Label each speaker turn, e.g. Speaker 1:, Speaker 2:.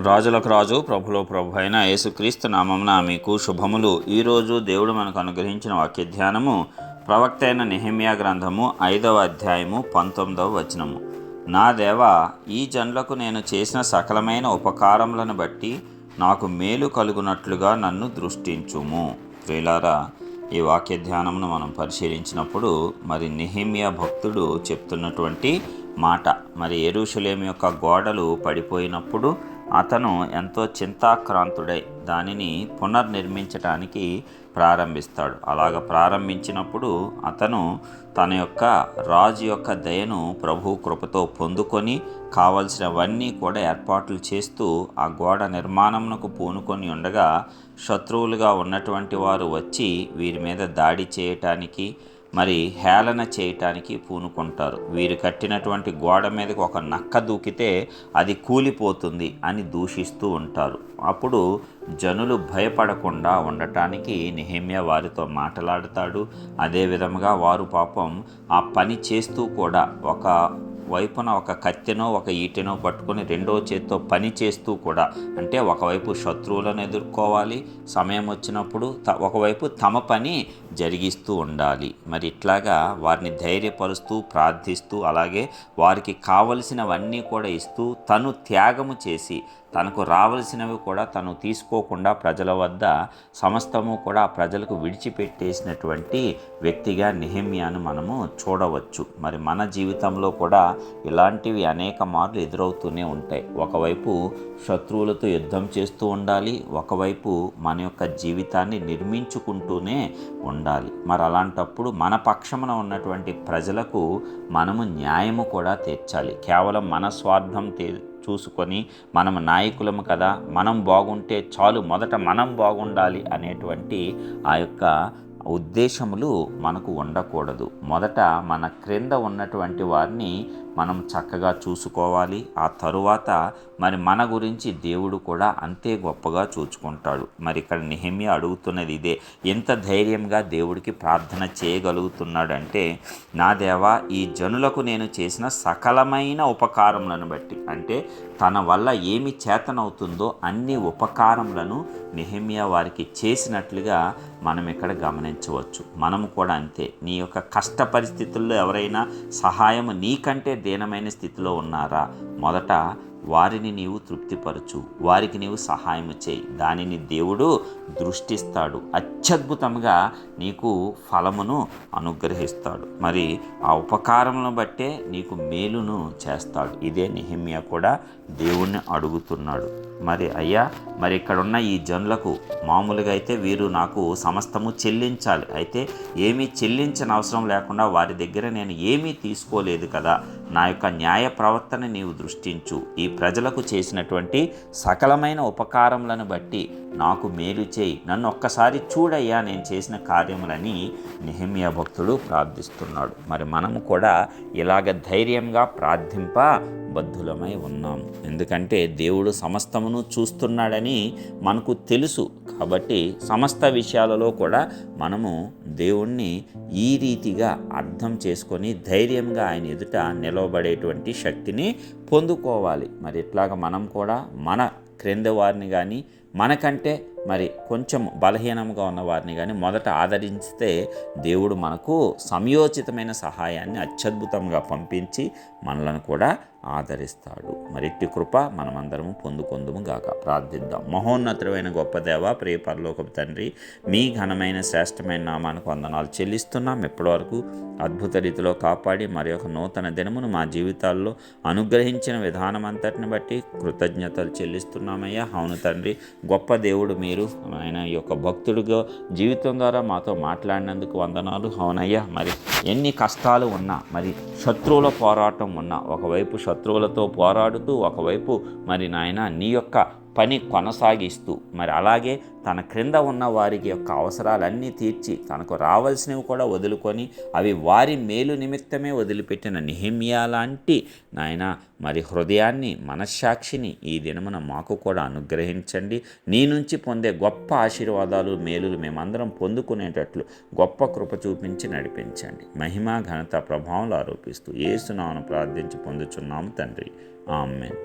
Speaker 1: రాజులకు రాజు ప్రభులో ప్రభు అయిన యేసుక్రీస్తు నామమున మీకు శుభములు. ఈరోజు దేవుడు మనకు అనుగ్రహించిన వాక్య ధ్యానము ప్రవక్త అయిన నెహెమ్యా గ్రంథము 5వ అధ్యాయము 19వ వచనము. నా దేవా, ఈ జనులకు నేను చేసిన సకలమైన ఉపకారములను బట్టి నాకు మేలు కలుగునట్లుగా నన్ను దృష్టించుము. ప్రియులారా, ఈ వాక్య ధ్యానమును మనం పరిశీలించినప్పుడు నెహెమ్యా భక్తుడు చెప్తున్నటువంటి మాట, యెరూషలేము యొక్క గోడలు పడిపోయినప్పుడు అతను ఎంతో చింతాక్రాంతుడై దానిని పునర్నిర్మించటానికి ప్రారంభిస్తాడు. అలాగ ప్రారంభించినప్పుడు అతను తన యొక్క రాజు యొక్క దయను ప్రభు కృపతో పొందుకొని కావలసినవన్నీ కూడా ఏర్పాట్లు చేస్తూ ఆ గోడ నిర్మాణమునకు పూనుకొని ఉండగా శత్రువులుగా ఉన్నటువంటి వారు వచ్చి వీరి మీద దాడి చేయటానికి హేళన చేయటానికి పూనుకుంటారు. వీరు కట్టినటువంటి గోడ మీదకి ఒక నక్క దూకితే అది కూలిపోతుంది అని దూషిస్తూ ఉంటారు. అప్పుడు జనులు భయపడకుండా ఉండటానికి నెహెమ్యా వారితో మాట్లాడుతాడు. అదే విధముగా వారు పాపం ఆ పని చేస్తూ కూడా ఒక వైపున ఒక కత్తెనో ఒక ఈటెనో పట్టుకొని రెండో చేత్తో పని చేస్తూ కూడా, అంటే ఒకవైపు శత్రువులను ఎదుర్కోవాలి, సమయం వచ్చినప్పుడు ఒకవైపు తమ పని జరిగిస్తూ ఉండాలి. ఇట్లాగా వారిని ధైర్యపరుస్తూ ప్రార్థిస్తూ అలాగే వారికి కావలసినవన్నీ కూడా ఇస్తూ తను త్యాగము చేసి తనకు రావలసినవి కూడా తను తీసుకోకుండా ప్రజల వద్ద సమస్తము కూడా ప్రజలకు విడిచిపెట్టేసినటువంటి వ్యక్తిగా నెహెమ్యాను మనము చూడవచ్చు. మన జీవితంలో కూడా ఇలాంటివి అనేక మార్లు ఎదురవుతూనే ఉంటాయి. ఒకవైపు శత్రువులతో యుద్ధం చేస్తూ ఉండాలి, ఒకవైపు మన యొక్క జీవితాన్ని నిర్మించుకుంటూనే ఉండాలి. అలాంటప్పుడు మన పక్షమున ఉన్నటువంటి ప్రజలకు మనము న్యాయము కూడా తీర్చాలి. కేవలం మన స్వార్థం చూసుకొని మనం నాయకులము కదా, మనం బాగుంటే చాలు, మొదట మనం బాగుండాలి అనేటువంటి ఆ యొక్క ఉద్దేశములు మనకు ఉండకూడదు. మొదట మన క్రింద ఉన్నటువంటి వారిని మనం చక్కగా చూసుకోవాలి. ఆ తరువాత మన గురించి దేవుడు కూడా అంతే గొప్పగా చూసుకుంటాడు. ఇక్కడ నెహెమ్యా అడుగుతున్నది ఇదే. ఎంత ధైర్యంగా దేవుడికి ప్రార్థన చేయగలుగుతున్నాడంటే, నా దేవా, ఈ జనులకు నేను చేసిన సకలమైన ఉపకారములను బట్టి, అంటే తన వల్ల ఏమి చేతనవుతుందో అన్ని ఉపకారములను నెహెమ్యా వారికి చేసినట్లుగా మనం ఇక్కడ గమనించవచ్చు. మనము కూడా అంతే. నీ యొక్క కష్ట పరిస్థితుల్లో ఎవరైనా సహాయం నీకంటే దీనమైన స్థితిలో ఉన్నారా, మొదట వారిని నీవు తృప్తిపరచు, వారికి నీవు సహాయం చేయి. దానిని దేవుడు దృష్టిస్తాడు, అత్యద్భుతంగా నీకు ఫలమును అనుగ్రహిస్తాడు. ఆ ఉపకారములను బట్టే నీకు మేలును చేస్తాడు. ఇదే నెహెమ్యా కూడా దేవుణ్ణి అడుగుతున్నాడు. అయ్యా, ఇక్కడున్న ఈ జనులకు మామూలుగా అయితే వీరు నాకు సమస్తము చెల్లించాలి, అయితే ఏమీ చెల్లించని అవసరం లేకుండా వారి దగ్గర నేను ఏమీ తీసుకోలేదు కదా, నా యొక్క న్యాయ ప్రవర్తన నీవు దృష్టించు. ఈ ప్రజలకు చేసినటువంటి సకలమైన ఉపకారములను బట్టి నాకు మేలు చేయి, నన్ను ఒక్కసారి చూడయ్యా నేను చేసిన కార్యములని నెహెమ్యా భక్తుడు ప్రార్థిస్తున్నాడు. మనము కూడా ఇలాగ ధైర్యంగా ప్రార్థింప బద్ధులమై ఉన్నాము. ఎందుకంటే దేవుడు సమస్తమును చూస్తున్నాడని మనకు తెలుసు. కాబట్టి సమస్త విషయాలలో కూడా మనము దేవుణ్ణి ఈ రీతిగా అర్థం చేసుకొని ధైర్యంగా ఆయన ఎదుట నిలవబడేటువంటి శక్తిని పొందుకోవాలి. ఇట్లాగ మనం కూడా మన క్రింద వారిని కానీ మనకంటే కొంచెం బలహీనంగా ఉన్న వారిని కానీ మొదట ఆదరిస్తే దేవుడు మనకు సమయోచితమైన సహాయాన్ని అత్యద్భుతంగా పంపించి మనలను కూడా ఆదరిస్తాడు. ఇట్టి కృప మనమందరము పొందుకొందుము గాక. ప్రార్థిద్దాం. మహోన్నతమైన గొప్ప దేవ, ప్రియ పరలోకపు తండ్రి, మీ ఘనమైన శ్రేష్టమైన నామానికి వందనాలు చెల్లిస్తున్నాం. ఇప్పటివరకు అద్భుత రీతిలో కాపాడి ఒక నూతన దినమును మా జీవితాల్లో అనుగ్రహించిన విధానం అంతటిని బట్టి కృతజ్ఞతలు చెల్లిస్తున్నామయ్యా. అవును తండ్రి, గొప్ప దేవుడు మీరు. ఆయన ఈ యొక్క భక్తుడిగా జీవితం ద్వారా మాతో మాట్లాడినందుకు వందనాలు. అవునయ్యా, ఎన్ని కష్టాలు ఉన్నా, శత్రువుల పోరాటం ఉన్నా, ఒకవైపు శత్రువులతో పోరాడుతూ ఒకవైపు నాయన నీ యొక్క పని కొనసాగిస్తూ అలాగే తన క్రింద ఉన్న వారికి యొక్క అవసరాలన్నీ తీర్చి తనకు రావాల్సినవి కూడా వదులుకొని అవి వారి మేలు నిమిత్తమే వదిలిపెట్టిన నెహెమ్యా లాంటి నాయన హృదయాన్ని, మనశ్శాక్షిని ఈ దినమున మాకు కూడా అనుగ్రహించండి. నీ నుంచి పొందే గొప్ప ఆశీర్వాదాలు, మేలులు మేమందరం పొందుకునేటట్లు గొప్ప కృప చూపించి నడిపించండి. మహిమ, ఘనత, ప్రభావాలు ఆరోపిస్తూ యేసు నామమున ప్రార్థించి పొందుచున్నాము తండ్రి. ఆమేన్.